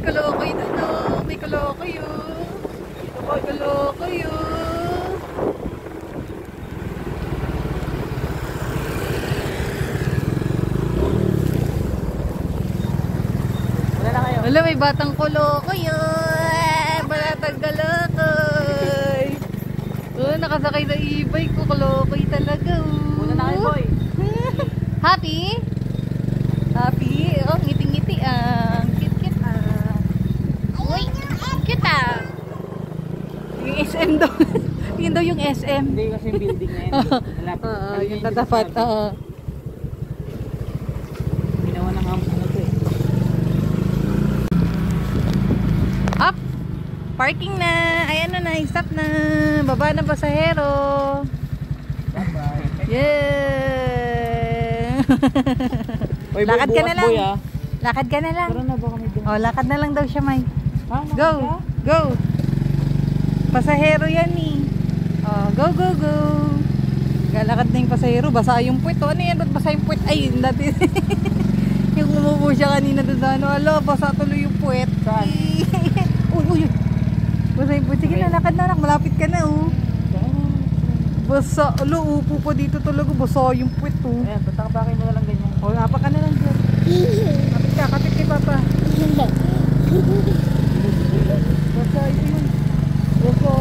kalokoy doon, oh. May kalokoy, oh. May kalokoy, oh. Wala na kayo. Wala, may batang kalokoy, oh. Batang kalokoy. Oh, nakasakay na e-bike ko. Kalokoy talaga, oh. Wala na kayo, boy. Happy? Happy? Oh, ngiti-ngiti, ah. Kit-kit, ah. Uy, cute, ah. Yung SM daw. Yun daw yung SM. Hindi kasi yung building na yun. Oo, yung tatapat. Oo. Ginawa ng ano to eh. Up! Parking na! Ayan na, stop na! Baba na pasahero! Bye-bye. Yeah! Oy, boy, Lakad ka na bukas, lang. boy, ah. Lakad ka na lang. Tara na ba kami dun? Oh, lakad na lang daw siya, May. Ha? Go! Go! Pasahero yan eh. Oh, go, go, go! Galakad na yung pasahero. Basa yung puwet. Oh, ano yan? Ba't basa yung puwet? Ay, dati. Yung umupo siya kanina doon sa ano. Alo, basa tuloy yung puwet. Saan? Uy, uy. Basa yung puwet. Sige na, lakad na lang. Malapit ka na, oh. Basa. Alo, upo pa dito talaga. Basa yung puwet, oh. Ayan, tatakbakin mo na lang ganyan. O, apa ka na lang dyan. Kapit kay Papa. Basa, ito yun. Basa.